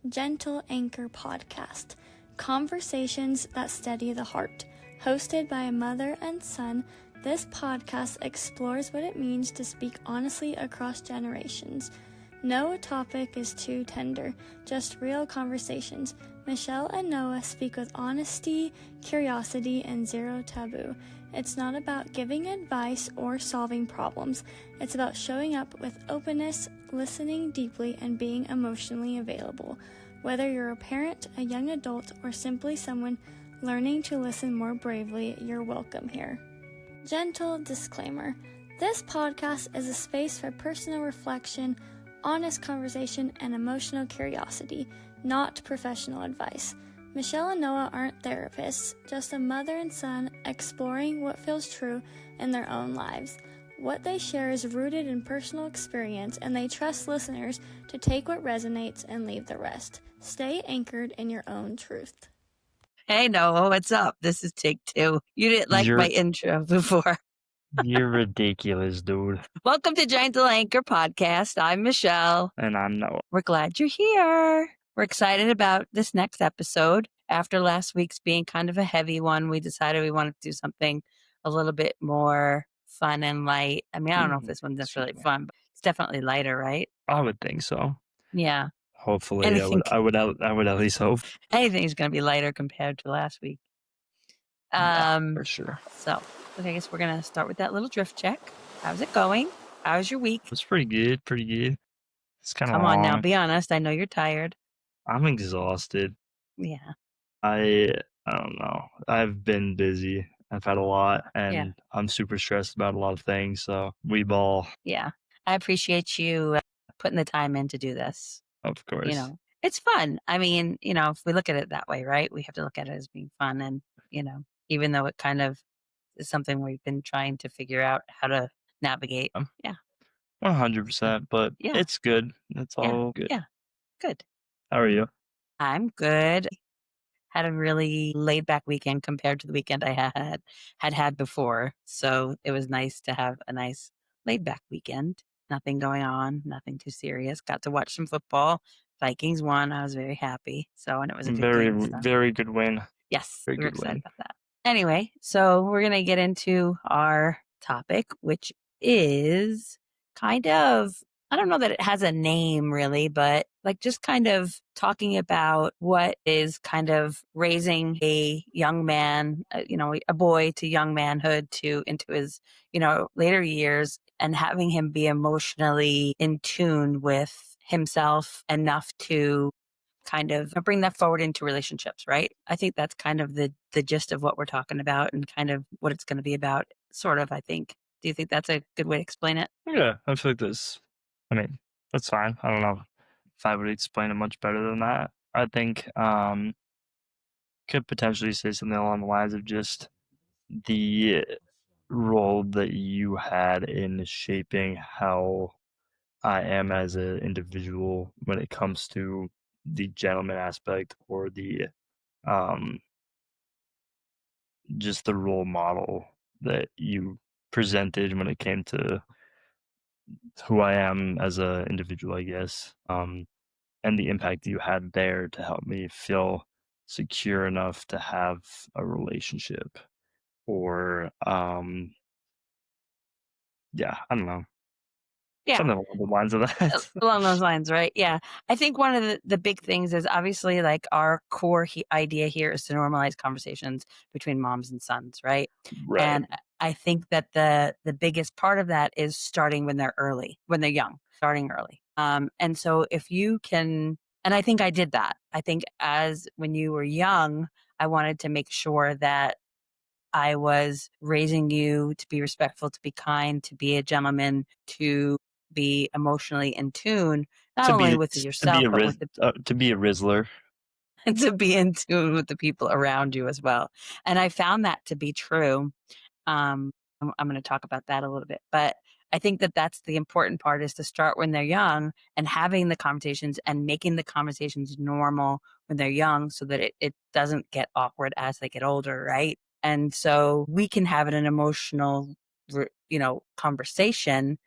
Gentle Anchor Podcast, conversations that steady the heart. Hosted by a mother and son, this podcast explores what it means to speak honestly across generations. No topic is too tender, just real conversations. Michele and Noah speak with honesty, curiosity, and zero taboo. It's not about giving advice or solving problems. It's about showing up with openness, listening deeply, and being emotionally available. Whether you're a parent, a young adult, or simply someone learning to listen more bravely, you're welcome here. Gentle disclaimer. This podcast is a space for personal reflection, honest conversation, and emotional curiosity, not professional advice. Michele and Noah aren't therapists, just a mother and son exploring what feels true in their own lives. What they share is rooted in personal experience, and they trust listeners to take what resonates and leave the rest. Stay anchored in your own truth. Hey, Noah, what's up? This is take two. You didn't like my intro before. You're ridiculous, dude. Welcome to Gentle Anchor Podcast. I'm Michele. And I'm Noah. We're glad you're here. We're excited about this next episode. After last week's being kind of a heavy one, we decided we wanted to do something a little bit more fun and light. I mean, I don't know if this one's necessarily fun, but it's definitely lighter, right? I would think so. Yeah. Hopefully, I would at least hope. Anything's going to be lighter compared to last week. For sure. So, I guess we're going to start with that little drift check. How's it going? How's your week? It's pretty good. It's kind of Come on now, be honest. I know you're tired. I'm exhausted. Yeah. I don't know. I've been busy. I've had a lot, and I'm super stressed about a lot of things. So we ball. Yeah. I appreciate you putting the time in to do this. Of course. You know, it's fun. I mean, you know, if we look at it that way, right? We have to look at it as being fun. And, you know, even though it kind of is something we've been trying to figure out how to navigate. Yeah. 100%. But it's good. It's all good. Yeah. Good. How are you? I'm good. Had a really laid back weekend compared to the weekend I had before. So it was nice to have a nice laid back weekend. Nothing going on, nothing too serious. Got to watch some football. Vikings won. I was very happy. So, and it was a good game, very good win. Yes, we were excited about that. Anyway, so we're going to get into our topic, which is kind of, I don't know that it has a name really, but like just kind of talking about what is kind of raising a young man, a boy to young manhood into his, later years, and having him be emotionally in tune with himself enough to kind of bring that forward into relationships, right? I think that's kind of the gist of what we're talking about and kind of what it's going to be about, sort of, I think. Do you think that's a good way to explain it? Yeah, I feel like that's fine. I don't know if I would explain it much better than that. I think could potentially say something along the lines of just the role that you had in shaping how I am as an individual when it comes to the gentleman aspect or the just the role model that you presented when it came to who I am as an individual, I guess, and the impact you had there to help me feel secure enough to have a relationship or I don't know. Yeah. Something along the lines of that. Along those lines, right? Yeah. I think one of the big things is obviously like our core idea here is to normalize conversations between moms and sons, right? Right. And I think that the biggest part of that is starting when they're young, starting early. And so if you can, and I think I did that. I think as when you were young, I wanted to make sure that I was raising you to be respectful, to be kind, to be a gentleman, to be emotionally in tune, not only with yourself, but with to be a Rizzler. And to be in tune with the people around you as well. And I found that to be true. I'm going to talk about that a little bit, but I think that that's the important part, is to start when they're young and having the conversations and making the conversations normal when they're young so that it doesn't get awkward as they get older, right? And so we can have an emotional, conversation,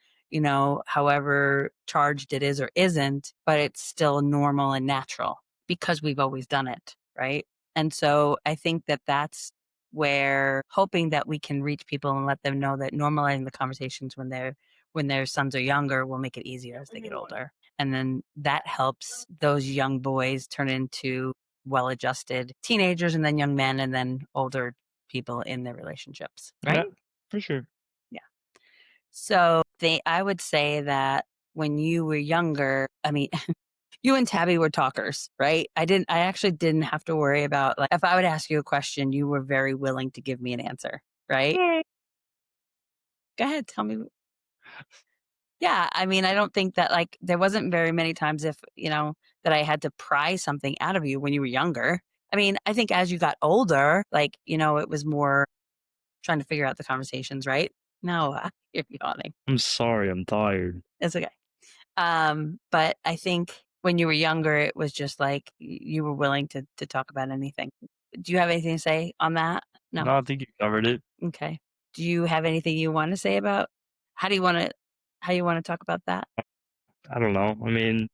however charged it is or isn't, but it's still normal and natural. because we've always done it, right? And so I think that that's where hoping that we can reach people and let them know that normalizing the conversations when their sons are younger will make it easier as they get older. And then that helps those young boys turn into well-adjusted teenagers and then young men and then older people in their relationships, right? Yeah, for sure. Yeah. So I would say that when you were younger, I mean, you and Tabby were talkers, right? I actually didn't have to worry about, like, if I would ask you a question, you were very willing to give me an answer, right? Go ahead, tell me. Yeah, I mean, I don't think that, like, there wasn't very many times that I had to pry something out of you when you were younger. I mean, I think as you got older, like, it was more trying to figure out the conversations, right? No, you're yawning. I'm sorry, I'm tired. It's okay. But I think when you were younger, it was just like you were willing to talk about anything. Do you have anything to say on that? No. No, I think you covered it. Okay. Do you have anything you want to say about how do you want to how you want to talk about that? I don't know. I mean,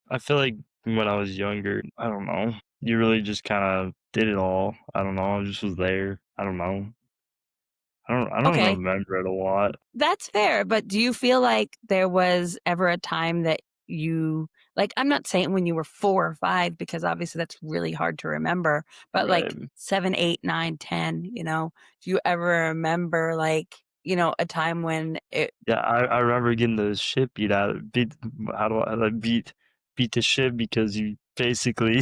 I feel like when I was younger, I don't know. You really just kind of did it all. I don't know. I just was there. I don't know. I don't Okay, remember it a lot. that's fair. But do you feel like there was ever a time that you like? I'm not saying when you were 4 or 5 because obviously that's really hard to remember. But like Right. 7, 8, 9, 10. Do you ever remember like a time when it? Yeah, I remember getting the shit beat how do I like beat the shit because you basically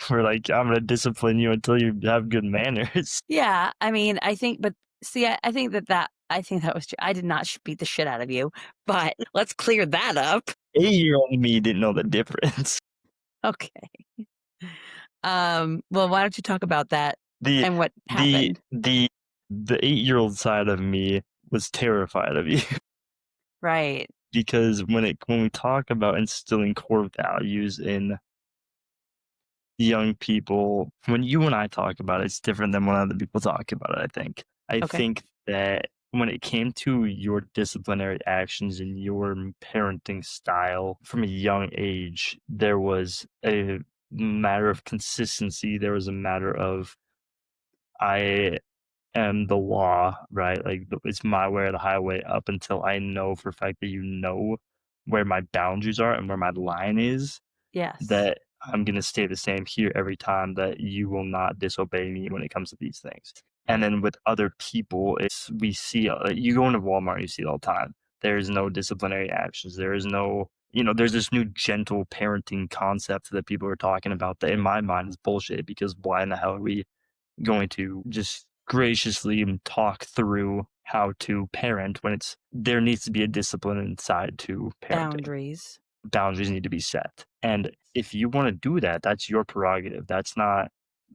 were like, I'm gonna discipline you until you have good manners. Yeah, I mean, I think, but see, I think I think that was true. I did not beat the shit out of you, but let's clear that up. 8-year-old me didn't know the difference. Okay. Well, why don't you talk about that The and what the happened? the 8-year-old side of me was terrified of you Right. because when we talk about instilling core values in young people, when you and I talk about it, it's different than when other people talk about it, I think. I Okay. think that when it came to your disciplinary actions and your parenting style from a young age, there was a matter of consistency. There was a matter of I am the law, right? Like it's my way or the highway up until I know for a fact that you know where my boundaries are and where my line is, Yes. that I'm gonna stay the same here every time, that you will not disobey me when it comes to these things. And Right. then with other people, it's we see you go into Walmart, you see it all the time. There's no disciplinary actions. There is no, there's this new gentle parenting concept that people are talking about that in my mind is bullshit because why in the hell are we going to just graciously talk through how to parent when there needs to be a discipline inside to parenting. Boundaries. Boundaries need to be set. And if you want to do that, that's your prerogative.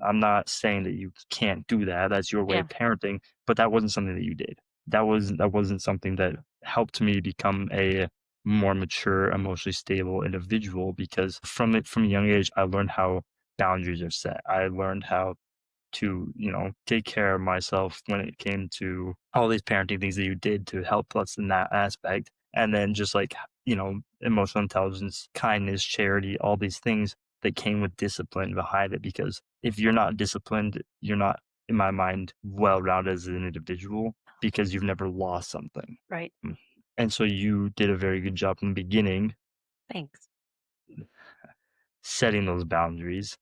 I'm not saying that you can't do that. That's your way Yeah. of parenting, but that wasn't something that you did. That wasn't something that helped me become a more mature, emotionally stable individual because from a young age I learned how boundaries are set. I learned how to, take care of myself when it came to all these parenting things that you did to help us in that aspect. And then just like, emotional intelligence, kindness, charity, all these things that came with discipline behind it. Because if you're not disciplined, you're not, in my mind, well rounded as an individual because you've never lost something. Right. And so you did a very good job in the beginning Thanks. setting those boundaries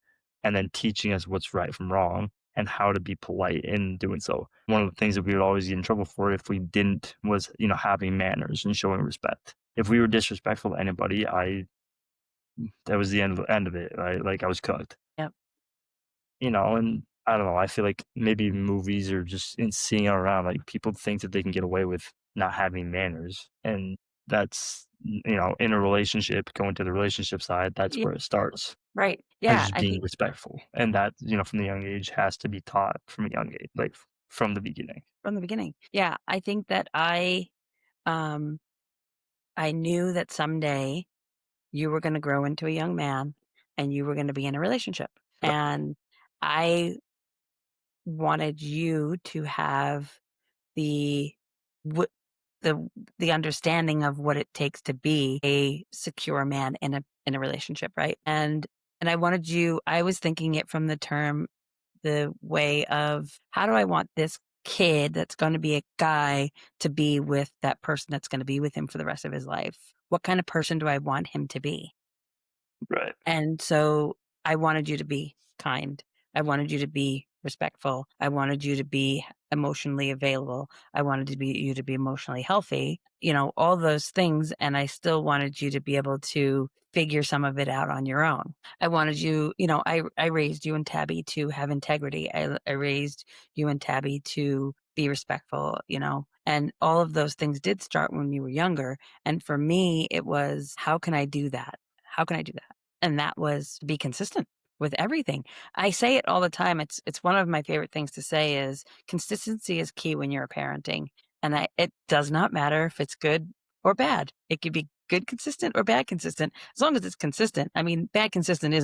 and then teaching us what's right from wrong and how to be polite in doing so. One of the things that we would always get in trouble for if we didn't was, having manners and showing respect. If we were disrespectful to anybody, that was the end of it, right? Like I was cooked. Yep. And I don't know, I feel like maybe movies or just in seeing it around, like people think that they can get away with not having manners. And that's, in a relationship, going to the relationship side, that's Yeah. where it starts. Right. By Yeah. just I being think respectful, and that, from the young age has to be taught from a young age, like, from the beginning. from the beginning. Yeah. I think that um, I knew that someday you were going to grow into a young man and you were going to be in a relationship. Yep. And I wanted you to have the w- the understanding of what it takes to be a secure man in a relationship, right? And And I was thinking it from the way of how do I want this kid that's going to be a guy to be with that person that's going to be with him for the rest of his life? What kind of person do I want him to be? Right. And so I wanted you to be kind. I wanted you to be respectful. I wanted you to be emotionally available. I wanted you to be emotionally healthy, all those things. And I still wanted you to be able to figure some of it out on your own. I wanted you, I raised you and Tabby to have integrity. I raised you and Tabby to be respectful, and all of those things did start when you were younger. And for me, it was, how can I do that? How can I do that? And that was be consistent with everything. I say it all the time. It's one of my favorite things to say is consistency is key when you're parenting. And it does not matter if it's good or bad. It could be good consistent or bad consistent, as long as it's consistent. I mean, bad consistent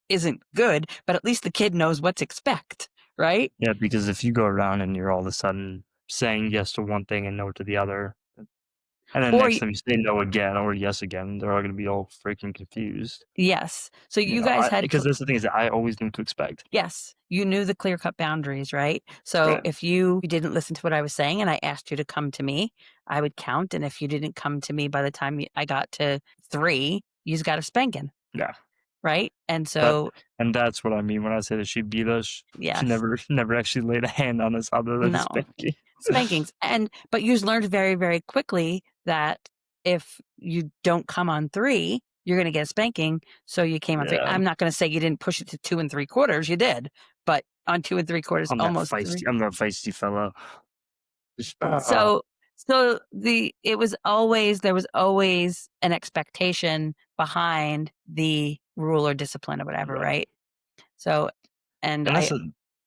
isn't good, but at least the kid knows what to expect, right? Yeah, because if you go around and you're all of a sudden saying yes to one thing and no to the other, and then Or next time you say no again or yes again, they're all going to be all freaking confused. yes. So you guys had Because that's the thing is that I always knew what to expect. yes, you knew the clear cut boundaries, right? So Right. if you didn't listen to what I was saying and I asked you to come to me, I would count. And if you didn't come to me by the time I got to 3, you just got a spanking, Yeah. right? And so, And that's what I mean when I say that she beat us. She yes, never actually laid a hand on us other than no, spanking. spankings. But you learned very, very quickly that if you don't come on 3, you're going to get a spanking. So you came on 3. Yeah. I'm not going to say you didn't push it to 2 3/4. You did, but on 2 3/4, almost 3. I'm that feisty fellow. So there was always an expectation behind the rule or discipline or whatever, Right. right? So, and And I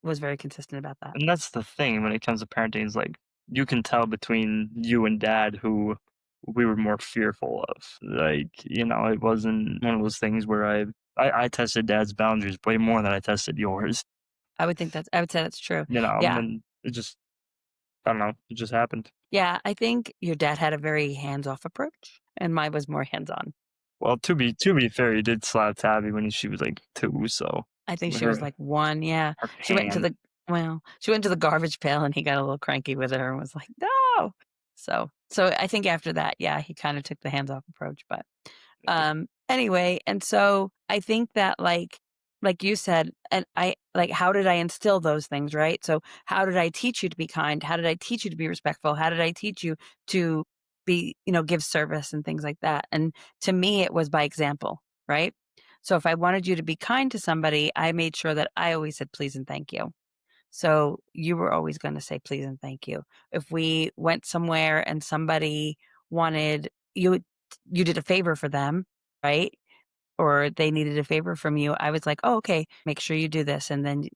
was very consistent about that. that's the thing when it comes to parenting is like you can tell between you and dad who we were more fearful of. Like, it wasn't one of those things where I tested dad's boundaries way more than I tested yours. I would say that's true. Yeah. And it just I don't know, it just happened. Yeah. I think your dad had a very hands-off approach and mine was more hands-on. Well, to be fair, he did slap Tabby when she was like 2, so I think she was her like 1, yeah. her She went into hand. the garbage pail and he got a little cranky with her and was like, "No." So I think after that, yeah, he kind of took the hands-off approach, but anyway, and so I think that like you said, and I like, how did I instill those things, right? So how did I teach you to be kind? How did I teach you to be respectful? How did I teach you to be, give service and things like that? And to me, it was by example, right? So if I wanted you to be kind to somebody, I made sure that I always said please and thank you. So you were always going to say please and thank you. If we went somewhere and somebody wanted you did a favor for them, right? Or they needed a favor from you, I was like, "Oh, okay, make sure you do this." And then,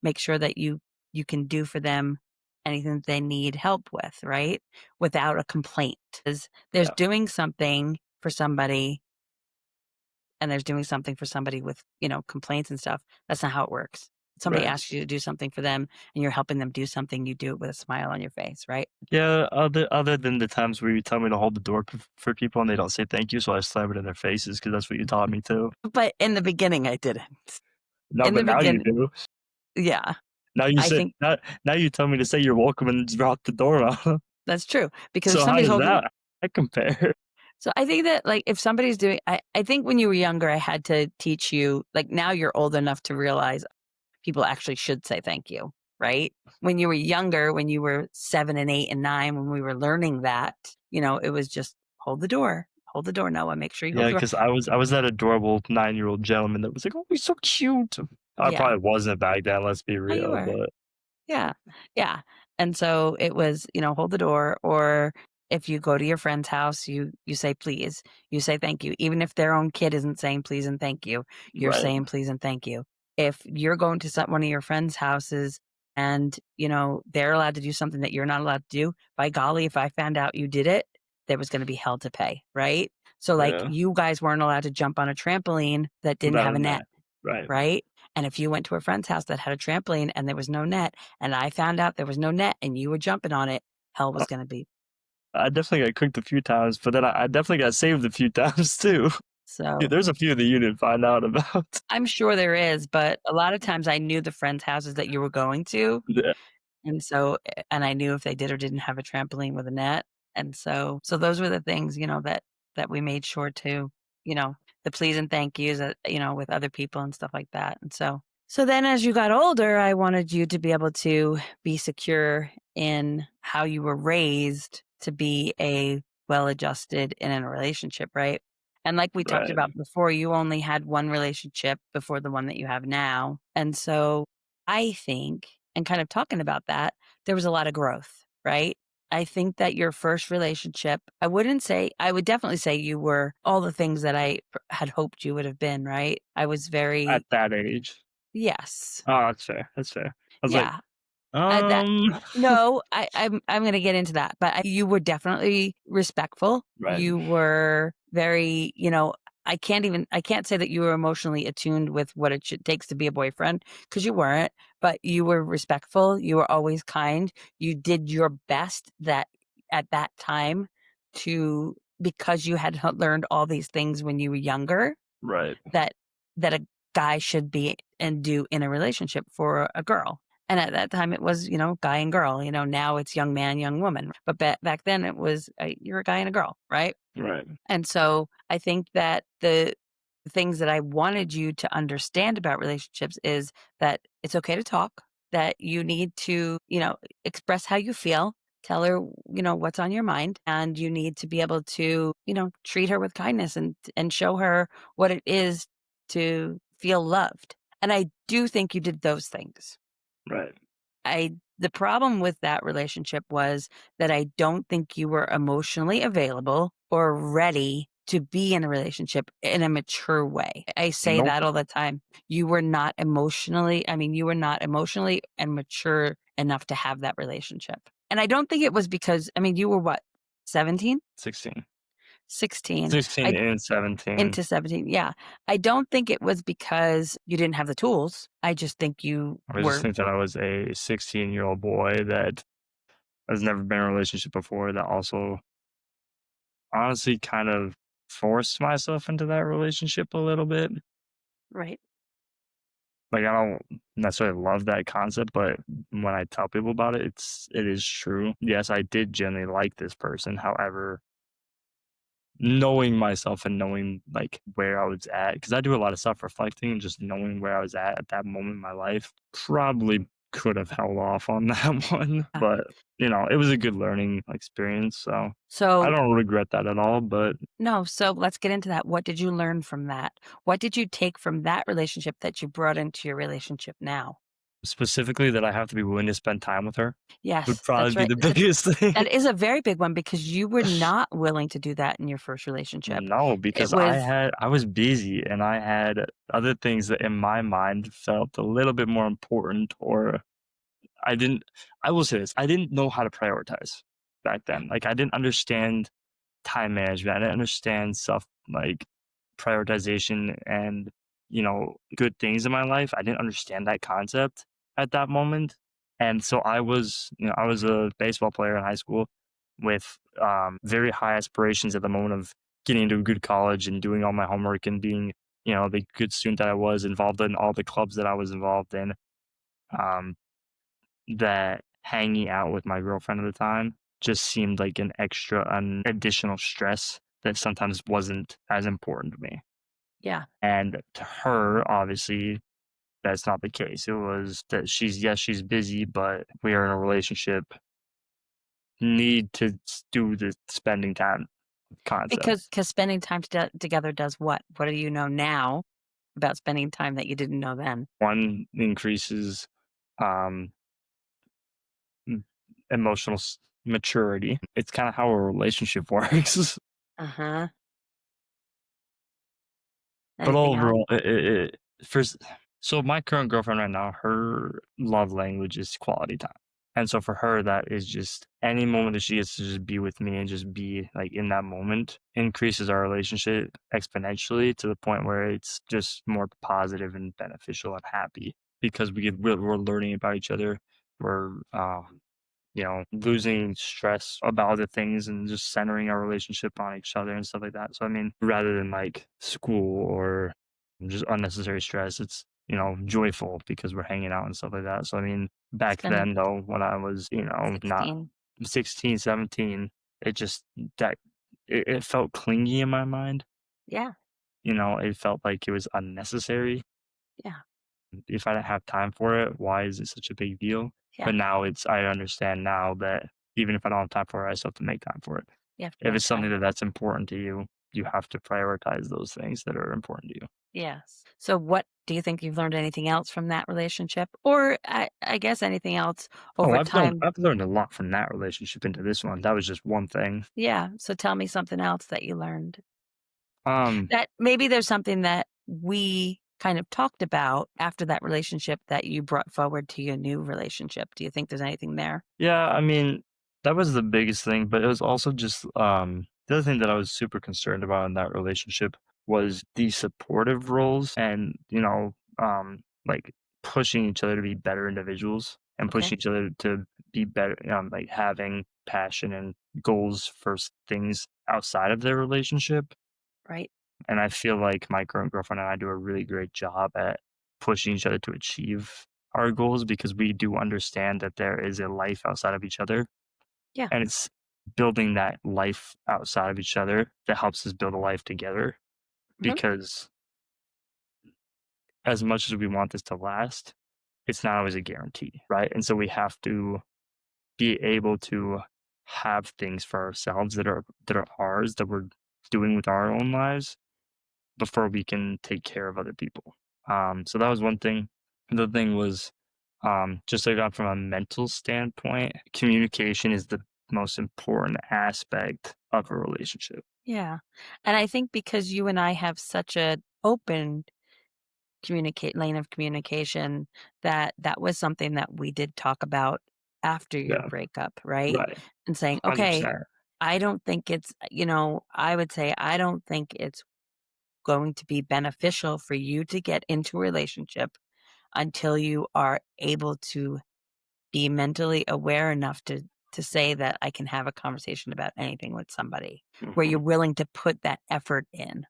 make sure that you can do for them anything that they need help with, right? Without a complaint. There's Yeah. doing something for somebody and there's doing something for somebody with, complaints and stuff. That's not how it works. Somebody Right. asks you to do something for them and you're helping them do something, you do it with a smile on your face, right? Yeah, other than the times where you tell me to hold the door for people and they don't say thank you, so I slam it in their faces because that's what you taught me to. But in the beginning, I didn't. No, In the but now you beginning, do. yeah, Now you I say think now you tell me to say you're welcome and drop the door out. that's true because if So how somebody's does holding, that compare? so I think that like if somebody's doing, I think when you were younger, I had to teach you, like now you're old enough to realize people actually should say thank you, right? When you were younger, when you were 7 and 8 and 9, when we were learning that, it was just hold the door, Noah, make sure you hold Yeah, the door. because I was that adorable 9-year-old gentleman that was like, "Oh, he's so cute." I Yeah. probably wasn't back then, let's be Oh, you real, were. but Yeah. Yeah. And so it was, hold the door, or if you go to your friend's house, you say please, you say thank you. Even if their own kid isn't saying please and thank you, you're right. saying please and thank you. If you're going to one of your friends' houses and, they're allowed to do something that you're not allowed to do, by golly, if I found out you did it, there was going to be hell to pay, right? So like Yeah. you guys weren't allowed to jump on a trampoline that didn't Without have a a net, net. Right. right? And if you went to a friend's house that had a trampoline and there was no net, and I found out there was no net and you were jumping on it, hell was going to be. I definitely got cooked a few times, but then I definitely got saved a few times too. So Dude, there's a few that you didn't find out about. I'm sure there is, but a lot of times I knew the friends' houses that you were going to. Yeah, And so and I knew if they did or didn't have a trampoline with a net. And so those were the things, that we made sure to, the please and thank yous, with other people and stuff like that. And so then as you got older, I wanted you to be able to be secure in how you were raised to be a well-adjusted and in a relationship, right? And like we talked right. about before, you only had one relationship before the one that you have now. And so I think, and kind of talking about that, there was a lot of growth, right? I think that your first relationship, I would definitely say you were all the things that I had hoped you would have been, right? I was At very, that age. yes. Oh, that's fair. That's fair. I was like, Yeah. That um, no, I'm gonna get into that, but you were definitely respectful. right, You were very, I can't say that you were emotionally attuned with what it takes to be a boyfriend because you weren't, but you were respectful. You were always kind. You did your best that at that time to because you had learned all these things when you were younger right, that a guy should be and do in a relationship for a girl. And at that time, it was, guy and girl. Now it's young man, young woman. But back then, it was you're a guy and a girl, right? right, And so I think that the things that I wanted you to understand about relationships is that it's okay to talk, that you need to, express how you feel, tell her, what's on your mind, and you need to be able to, treat her with kindness and show her what it is to feel loved. And I do think you did those things. right. The problem with that relationship was that I don't think you were emotionally available or ready to be in a relationship in a mature way. I say Nope. that all the time. You were not emotionally and mature enough to have that relationship. And I don't think it was because, you were what, 17, 16. 16, 16 I and 17. into 17. Yeah. I don't think it was because you didn't have the tools. I just think you I just were think that I was a 16-year-old boy that has never been in a relationship before that also honestly kind of forced myself into that relationship a little bit. right. Like I don't necessarily love that concept, but when I tell people about it, it is true. Yes, I did genuinely like this person. However, knowing myself and knowing like where I was at, because I do a lot of self reflecting and just knowing where I was at that moment in my life, probably could have held off on that one. Yeah. But it was a good learning experience. So I So don't regret that at all. But no, so let's get into that. What did you learn from that? What did you take from that relationship that you brought into your relationship now? specifically, that I have to be willing to spend time with her would Yes, probably that's be right. the biggest thing. That is a very big one because you were not willing to do that in your first relationship. No, It because was I was busy and I had other things that in my mind felt a little bit more important, or I didn't I will say this, I didn't know how to prioritize back yeah, then. Like I didn't understand time management. I didn't understand stuff like prioritization and, good things in my life. I didn't understand that concept at that moment. And so I was a baseball player in high school with very high aspirations at the moment of getting into a good college and doing all my homework and being, the good student that I was, involved in all the clubs that I was involved in. Um, that hanging out with my girlfriend at the time just seemed like an additional stress that sometimes wasn't as important to me. yeah, And to her, obviously, that's not the case. It was that she's busy, but we are in a relationship, need to do the spending time concept. because spending time together does what? What do you know now about spending time that you didn't know then? One increases um, emotional maturity. It's kind of how a relationship works. Uh huh. But Anything else? overall, first, so my current girlfriend right now, her love language is quality time. And so for her, that is just any moment that she gets to just be with me and just be like in that moment increases our relationship exponentially to the point where it's just more positive and beneficial and happy because we're learning about each other. We're losing stress about other things and just centering our relationship on each other and stuff like that. So, I mean, rather than like school or just unnecessary stress, it's, joyful because we're hanging out and stuff like that. So, I mean, back Spending then, though, when I was, not 16. 16, 17, it just, that, it felt clingy in my mind. Yeah. It felt like it was unnecessary. Yeah. If I didn't have time for it, why is it such a big deal? Yeah. But now I understand now that even if I don't have time for it, I still have to make time for it. You have to If make it's something time. that's important to you, you have to prioritize those things that are important to you. Yes. So what do you think you've learned anything else from that relationship? Or I guess anything else Oh, over time? I've learned a lot from that relationship into this one. That was just one thing. Yeah. So tell me something else that you learned. Um, That maybe there's something that we kind of talked about after that relationship that you brought forward to your new relationship. Do you think there's anything there? yeah, I mean, that was the biggest thing, but it was also just the other thing that I was super concerned about in that relationship was the supportive roles and, like pushing each other to be better individuals and Okay. pushing each other to be better, like having passion and goals for things outside of their relationship. Right. And I feel like my current girlfriend and I do a really great job at pushing each other to achieve our goals because we do understand that there is a life outside of each other. Yeah. And it's building that life outside of each other that helps us build a life together. Mhm. Because as much as we want this to last, it's not always a guarantee, right? And so we have to be able to have things for ourselves that are ours that we're doing with our own lives before we can take care of other people. So that was one thing. The thing was, just like from a mental standpoint, communication is the most important aspect of a relationship. Yeah. And I think because you and I have such a open communicate lane of communication that that was something that we did talk about after your Yeah, breakup, right? right. And saying, "Okay, 100%. I don't think it's, I would say I don't think it's going to be beneficial for you to get into a relationship until you are able to be mentally aware enough to say that I can have a conversation about anything with somebody, where you're Mhm. willing to put that effort in.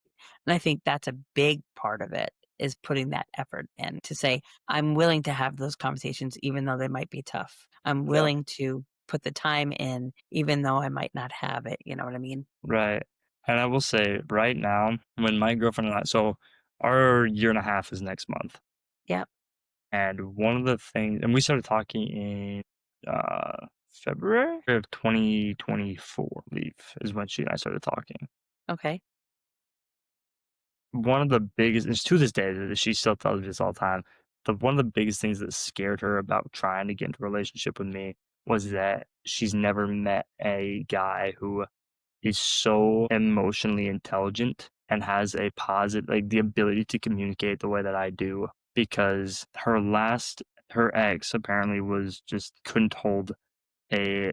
And I think that's a big part of it is putting that effort in to say, I'm willing to have those conversations even though they might be tough. I'm Yeah, willing to put the time in even though I might not have it. You know what I mean? right. And I will say right now, when my girlfriend and so our year and a half is next month. Yep. And one of the things, and we started talking in February of 2024, I believe, is when she and I started talking. Okay. One of the biggest, and to this day, that she still tells me this all the time. One of the biggest things that scared her about trying to get into a relationship with me was that she's never met a guy who is so emotionally intelligent and has a positive, like the ability to communicate the way that I do. Because her ex apparently was just couldn't hold a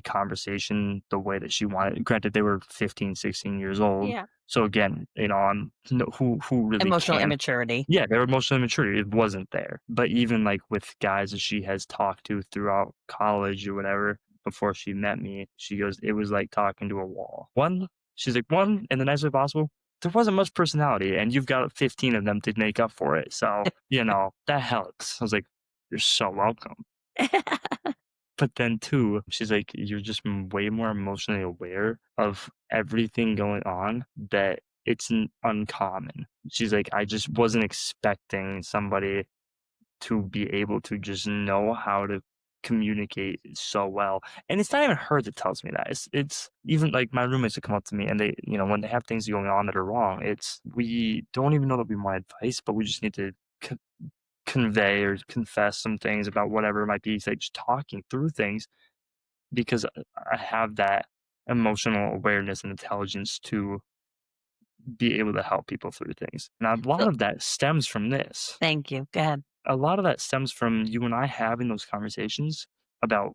conversation the way that she wanted. Granted, they were 15, 16 years old. Yeah. So again, I'm no, who really Emotional can. immaturity. Yeah, their emotional immaturity, it wasn't there. But even like with guys that she has talked to throughout college or whatever, before she met me, she goes, it was like talking to a wall. She's like, one, in the nicest way possible, there wasn't much personality, and you've got 15 of them to make up for it. So, that helps. I was like, you're so welcome. But then too, she's like, you're just way more emotionally aware of everything going on that it's uncommon. She's like, I just wasn't expecting somebody to be able to just know how to communicate so well. And it's not even her that tells me that. It's even like my roommates that come up to me and they, when they have things going on that are wrong, we don't even know that we want advice, but we just need to convey or confess some things about whatever it might be. It's like just talking through things because I have that emotional awareness and intelligence to be able to help people through things. Now, a lot So of that stems from this. thank you. Go ahead. A lot of that stems from you and I having those conversations about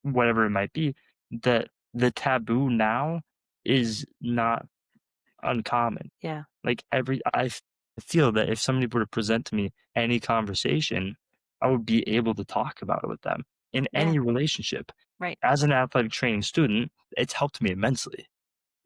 whatever it might be, that the taboo now is not uncommon. Yeah. Like I feel that if somebody were to present to me any conversation, I would be able to talk about it with them. in Yeah. any relationship. Right. As an athletic training student, it's helped me immensely.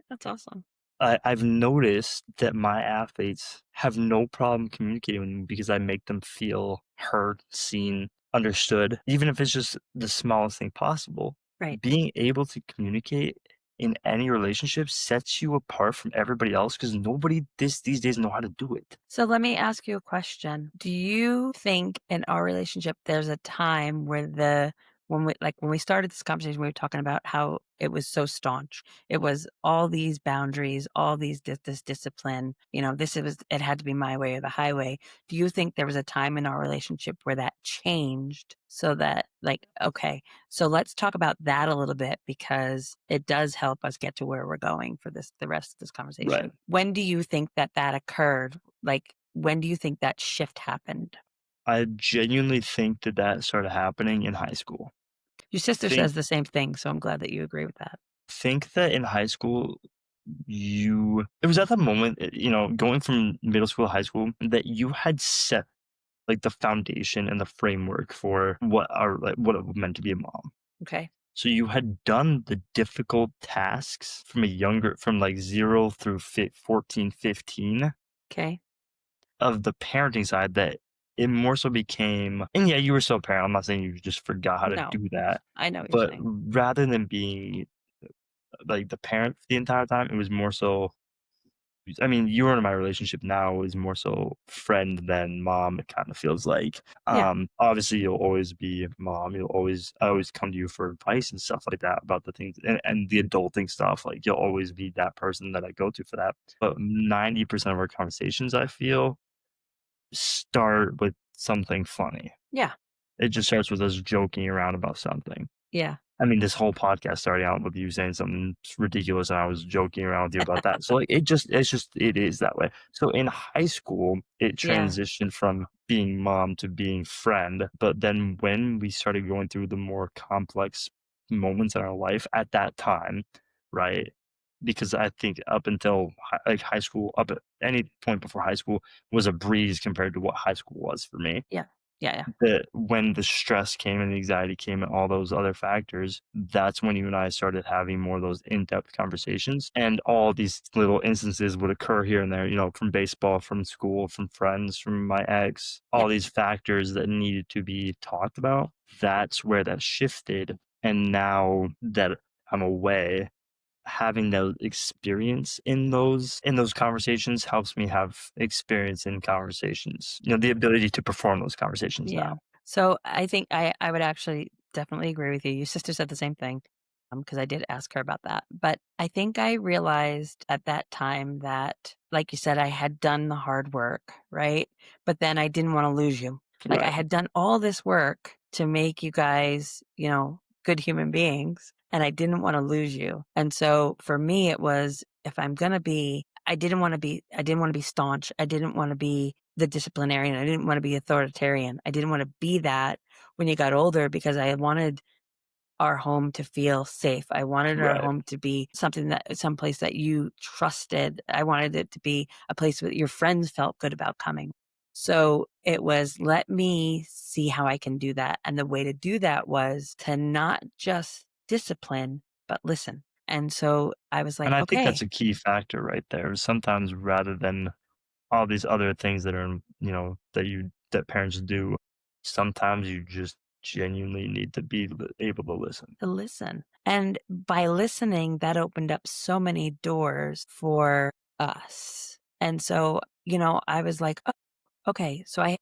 That's awesome. I've noticed that my athletes have no problem communicating with me because I make them feel heard, seen, understood, even if it's just the smallest thing possible. Right. Being able to communicate in any relationship sets you apart from everybody else because nobody these days know how to do it. So let me ask you a question. Do you think in our relationship there's a time where when we started this conversation, we were talking about how it was so staunch. It was all these boundaries, all this discipline. It had to be my way or the highway. Do you think there was a time in our relationship where that changed so that okay, so let's talk about that a little bit because it does help us get to where we're going for the rest of this Right. conversation. When do you think that occurred? When do you think that shift happened? I genuinely think that that started happening in high school. Your sister Think says the same thing, so I'm glad that you agree with that. think that in high school it was at that moment, going from middle school to high school that you had set like the foundation and the framework for what it meant to be a mom. Okay. So you had done the difficult tasks from like 0 through 14, 15 Okay. of the parenting side that it more so became, and yeah, you were still a parent. I'm not saying you just forgot how to No, do that, I know what you're but saying. rather than being like the parent the entire time, it was more so, I mean, you and my relationship now is more so friend than mom, it kind of feels like. Yeah. Obviously you'll always be mom. I always come to you for advice and stuff like that about the things and the adulting stuff. Like you'll always be that person that I go to for that. But 90% of our conversations I feel start with something funny. Yeah. It just starts with us joking around about something. Yeah. I mean, this whole podcast started out with you saying something ridiculous, and I was joking around with you about that. So, like, it is that way. So, in high school, it Yeah. transitioned from being mom to being friend. But then, when we started going through the more complex moments in our life at that time, right? Because I think up until high school, up at any point before high school, was a breeze compared to what high school was for me. Yeah. Yeah. Yeah. That when the stress came and the anxiety came and all those other factors, that's when you and I started having more of those in-depth conversations. And all these little instances would occur here and there, from baseball, from school, from friends, from my ex, all Yep. these factors that needed to be talked about. That's where that shifted. And now that I'm away, having that experience in those conversations helps me have experience in conversations, the ability to perform those conversations Yeah. now. So I think I would actually definitely agree with you. Your sister said the same thing because I did ask her about that. But I think I realized at that time that, like you said, I had done the hard work, right? But then I didn't want to lose you. Like I Right. had done all this work to make you guys, good human beings, and I didn't want to lose you. And so for me, it was if I'm gonna be, I didn't want to be staunch. I didn't want to be the disciplinarian. I didn't want to be authoritarian. I didn't want to be that when you got older because I wanted our home to feel safe. I wanted our Right. home to be someplace that you trusted. I wanted it to be a place where your friends felt good about coming. So it was, let me see how I can do that. And the way to do that was to not just discipline, but listen. And so I was like, And I think that's okay, a key factor right there. Sometimes rather than all these other things that are, that parents do, sometimes you just genuinely need to be able to listen. to listen. And by listening, that opened up so many doors for us. And so, I was like, oh, okay. So and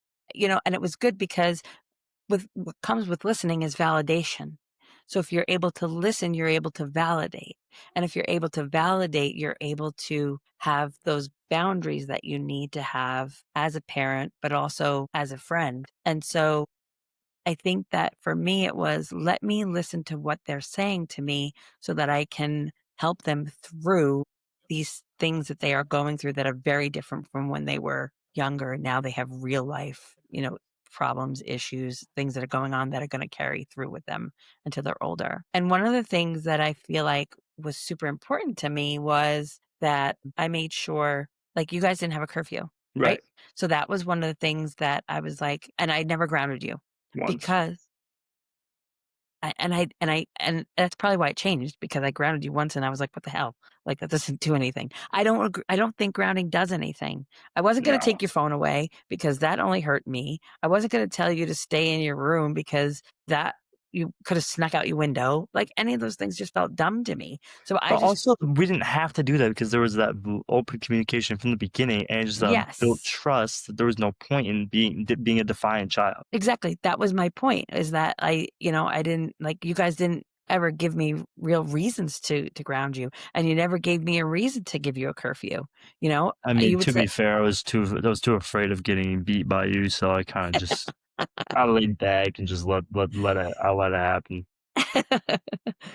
it was good because with what comes with listening is validation. So if you're able to listen, you're able to validate. And if you're able to validate, you're able to have those boundaries that you need to have as a parent, but also as a friend. And so I think that for me, it was let me listen to what they're saying to me so that I can help them through these things that they are going through that are very different from when they were younger. Now they have real life, problems, issues, things that are going on that are going to carry through with them until they're older. And one of the things that I feel like was super important to me was that I made sure, like, you guys didn't have a curfew, right? Right. So that was one of the things that I was like, and I never grounded you Once. because And that's probably why it changed, because I grounded you once and I was like, what the hell? Like, that doesn't do anything. I don't think grounding does anything. I wasn't going to No. take your phone away because that only hurt me. I wasn't going to tell you to stay in your room because that you could have snuck out your window. Like, any of those things just felt dumb to me. So But also, we didn't have to do that because there was that open communication from the beginning, and it just built yes, trust that there was no point in being a defiant child. exactly. That was my point, is that I didn't, like, you guys didn't ever give me real reasons to ground you, and you never gave me a reason to give you a curfew. I mean, You would to say, be fair, I was too afraid of getting beat by you, so I kind of just I laid back and just let it happen.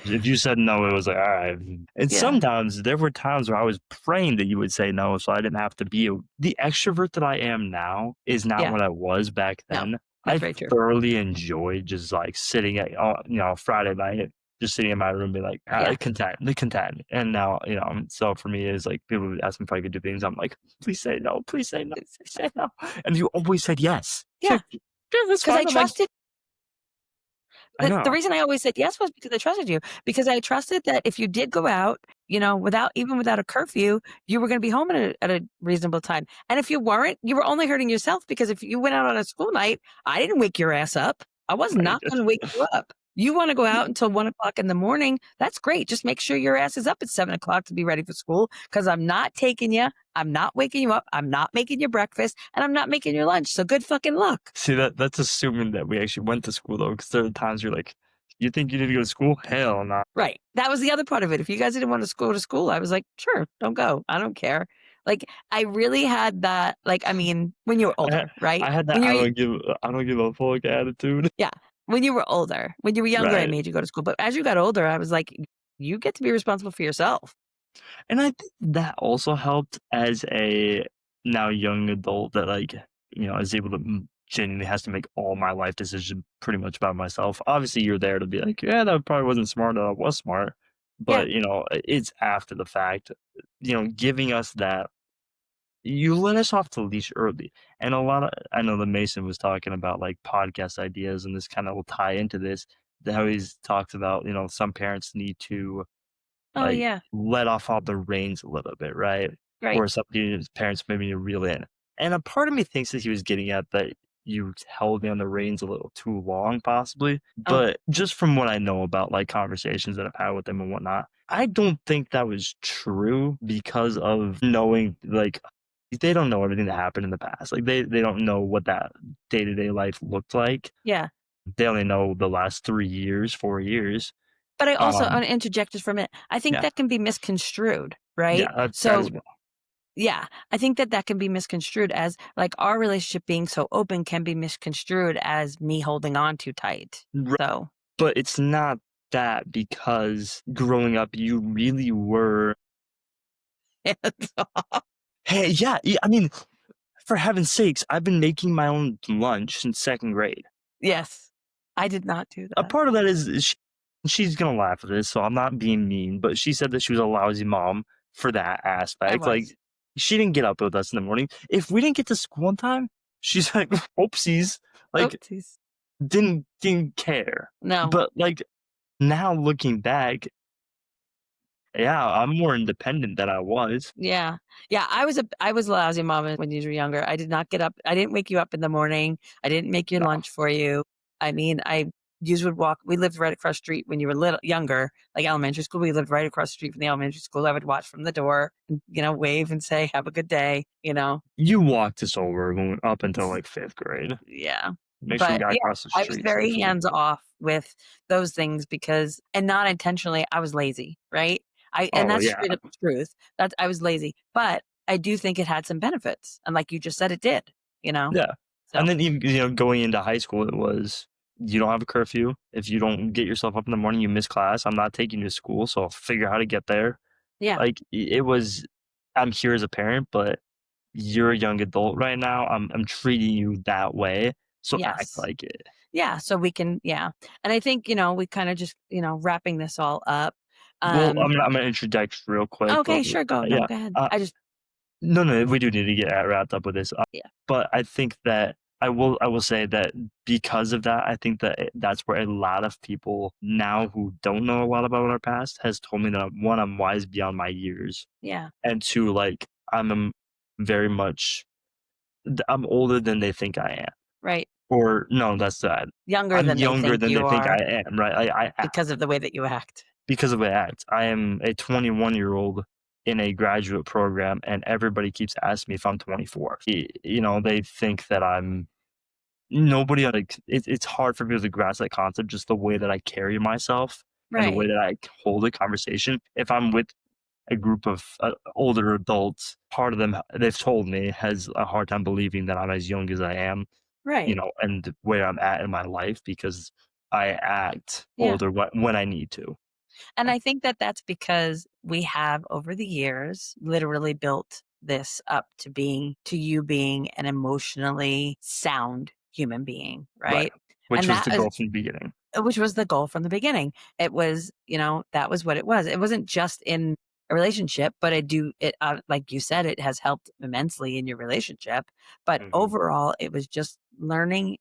If you said no, it was like, all right. And yeah, sometimes there were times where I was praying that you would say no, so I didn't have to be the extrovert that I am now is not yeah, what I was back no, then. that's I very true. thoroughly enjoyed just like sitting at, Friday night, just sitting in my room, be like, Yeah, content. And now, so for me, it's like people would ask me if I could do things. I'm like, please say no, please say no, please say no. And you always said yes. It's yeah, like, yeah, that's because I fine. I'm like, trusted. I The know. reason I always said yes was because I trusted you, because I trusted that if you did go out, without a curfew, you were gonna be home at a reasonable time. And if you weren't, you were only hurting yourself, because if you went out on a school night, I didn't wake your ass up. I was No, you not gonna wake you up. You wanna go out until 1 o'clock in the morning, that's great. Just make sure your ass is up at 7 o'clock to be ready for school, because I'm not taking you, I'm not waking you up, I'm not making you breakfast, and I'm not making your lunch. So good fucking luck. See, that's assuming that we actually went to school though, because there are times you're like, "You think you need to go to school? Hell no." Right. That was the other part of it. If you guys didn't want to school, I was like, sure, don't go. I don't care. Like, I really had that, like, I mean, when you were I had older, right? I had that When you were, I don't give a fuck attitude. yeah, when you were older, when you were younger, I Right. made you go to school. But as you got older, I was like, you get to be responsible for yourself. And I think that also helped as a now young adult that, like, is able to genuinely has to make all my life decisions pretty much by myself. Obviously, you're there to be like, "Yeah, that probably wasn't smart, or I was smart." Yeah. But, it's after the fact, giving us that you let us off the leash early. And I know that Mason was talking about like podcast ideas, and this kind of will tie into this. That how he's talks about, some parents need to Oh, like yeah. let off all the reins a little bit, right? Right. Or some parents maybe need to reel in. And a part of me thinks that he was getting at that you held me on the reins a little too long, possibly. Oh, But just from what I know about like conversations that I've had with him and whatnot, I don't think that was true because of knowing like they don't know everything that happened in the past. Like they don't know what that day to day life looked like. yeah. They only know the last 3 years, 4 years. But I also Um, want to interject just for a minute. I think yeah, that can be misconstrued, right? yeah, that So, is yeah, I think that can be misconstrued as, like, our relationship being so open can be misconstrued as me holding on too tight. right. So, But it's not that because growing up, you really were. Hey, yeah, I mean, for heaven's sakes, I've been making my own lunch since second grade. yes, I did not do A that. part of that is she's gonna laugh at this, so I'm not being mean, but she said that she was a lousy mom for that I aspect. Like, was. she didn't get up with us in the morning. If we didn't get to school on time, she's like, "Oopsies," like, Oopsies. didn't care. No. But, like, now looking back, yeah, I'm more independent than I was. Yeah. Yeah, I was a lousy mom when you were younger. I did not get up. I didn't wake you up in the morning. I didn't make your No. lunch for you. I mean, you would walk. We lived right across the street when you were little younger, like elementary school. We lived right across the street from the elementary school. I would watch from the door, and, wave and say, "Have a good day." You walked us over up until, like, 5th grade. Yeah. Make sure we But got yeah, across the I was street very safely. hands off with those things because, and not intentionally, I was lazy, right? And Oh, that's yeah. straight up the truth. That I was lazy. But I do think it had some benefits. And like you just said, it did, you know? Yeah. And So then even, going into high school, it was, you don't have a curfew. If you don't get yourself up in the morning, you miss class. I'm not taking you to school, so I'll figure out how to get there. yeah. Like, it was, I'm here as a parent, but you're a young adult right now. I'm treating you that way, so act Yes. like it. Yeah. So we can, yeah. And I think, we kind of just, wrapping this all up. Well, Um, I'm gonna interject real quick, but okay, sure, go. No, yeah. go ahead. Uh, I just no, we do need to get wrapped up with this. yeah. But I think that I will say that because of that, I think that that's where a lot of people now who don't know a lot about our past has told me that one, I'm wise beyond my years, Yeah. and two, like very much I'm older than they think I am. Right. Or no, that's that. Younger I'm than they younger think than you they think are I am, right? because of the way that you act. Because of the way I act. I am a 21-year-old in a graduate program, and everybody keeps asking me if I'm 24. You know, they think that I'm nobody like it's hard for people to grasp that concept, just the way that I carry myself and the way Right. that I hold a conversation. If I'm with a group of older adults, part of them, they've told me, has a hard time believing that I'm as young as I am, you Right. know, and where I'm at in my life because I act Yeah. older when I need to. And I think that that's because we have over the years literally built this up to you being an emotionally sound human being, Right. right? Which And was that the is goal from the beginning. which was the goal from the beginning. It was, that was what it was. It wasn't just in a relationship, but like you said, it has helped immensely in your relationship. But Mhm. overall, it was just learning,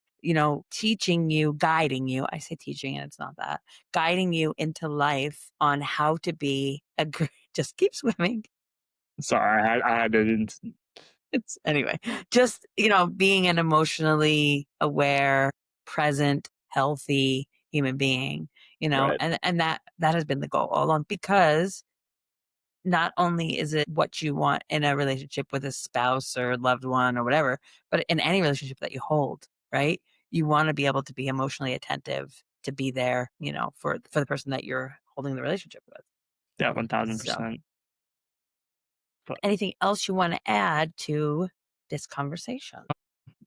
teaching you, guiding you. I say teaching, and it's not that guiding you into life on how to be just keep swimming. Sorry, I had to. It's anyway, just, being an emotionally aware, present, healthy human being, Right. and that has been the goal all along because not only is it what you want in a relationship with a spouse or loved one or whatever, but in any relationship that you hold, right? You want to be able to be emotionally attentive, to be there, for the person that you're holding the relationship with. Yeah, So, 1000%. But anything else you want to add to this conversation?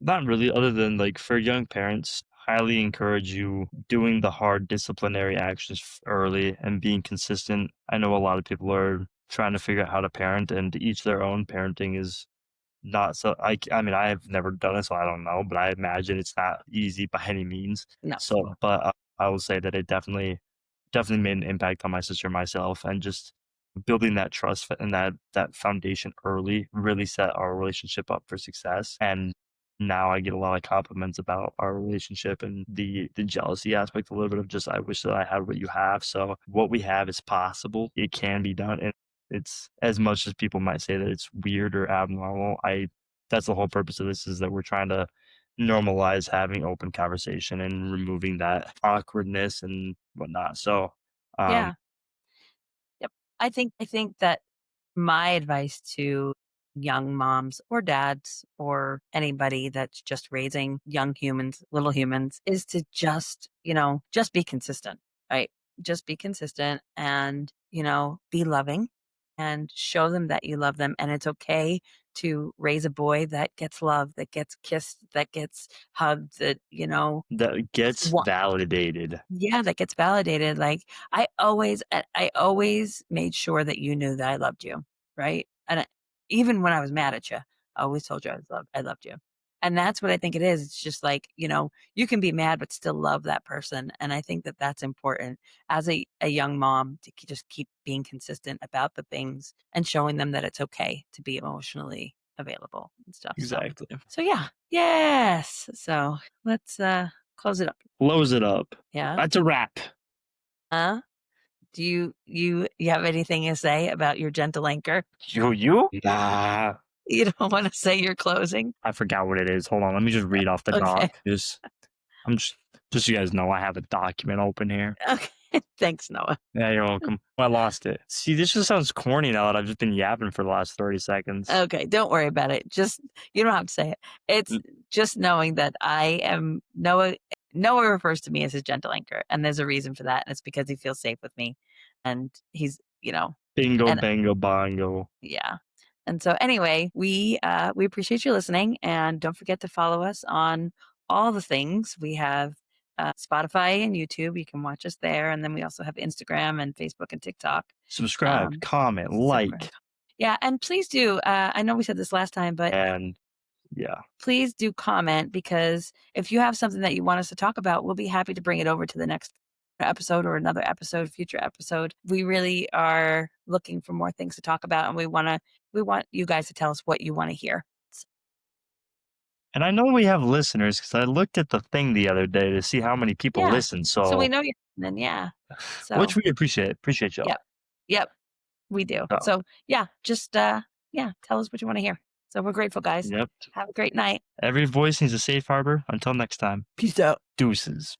not really, other than like for young parents, highly encourage you doing the hard disciplinary actions early and being consistent. I know a lot of people are trying to figure out how to parent, and to each their own. Parenting is not so. I mean, I have never done it, so I don't know, but I imagine it's not easy by any means. No. So, but I will say that it definitely made an impact on my sister and myself, and just building that trust and that foundation early really set our relationship up for success. And now I get a lot of compliments about our relationship, and the jealousy aspect, a little bit of just I wish that I had what you have. So what we have is possible. It can be done. And it's, as much as people might say that it's weird or abnormal, I that's the whole purpose of this, is that we're trying to normalize having open conversation and removing that awkwardness and whatnot. So, Yeah. Yep. I think that my advice to young moms or dads or anybody that's just raising young humans, little humans, is to just be consistent, right? Just be consistent and, be loving and show them that you love them. And it's okay to raise a boy that gets love, that gets kissed, that gets hugged, that, that gets validated. yeah, that gets validated. Like I always made sure that you knew that I loved you, right? And even when I was mad at you, I always told you I loved you. And that's what I think it is. It's just like, you can be mad but still love that person. And I think that that's important as a young mom to just keep being consistent about the things and showing them that it's okay to be emotionally available and stuff. Exactly. So yeah. Yes. So let's close it up. Close it up. Yeah. That's a wrap. Huh? Do you have anything to say about your gentle anchor? You? Nah. You don't want to say your closing? I forgot what it is. Hold on. Let me just read off the Okay. doc. I'm just so you guys know, I have a document open here. Okay. Thanks, Noah. Yeah, you're welcome. I lost it. See, this just sounds corny now that I've just been yapping for the last 30 seconds. Okay, don't worry about it. You don't have to say it. It's just knowing that I am Noah. Noah refers to me as his gentle anchor, and there's a reason for that. And it's because he feels safe with me, and he's, Bingo, and bango, bongo. yeah. And so anyway, we appreciate you listening, and don't forget to follow us on all the things. We have Spotify and YouTube. You can watch us there, and then we also have Instagram and Facebook and TikTok. Subscribe, comment, Subscribe. like. Yeah, and please do. I know we said this last time, but And yeah. please do comment, because if you have something that you want us to talk about, we'll be happy to bring it over to the next episode or another episode, future episode. We really are looking for more things to talk about, and we want you guys to tell us what you want to hear. And I know we have listeners because I looked at the thing the other day to see how many people Yeah. listen. So So we know you're listening. Yeah. So which we appreciate. Appreciate y'all. Yep. Yep. We do. So, So yeah, just tell us what you want to hear. So we're grateful, guys. yep. Have a great night. Every voice needs a safe harbor. Until next time. Peace out. Deuces.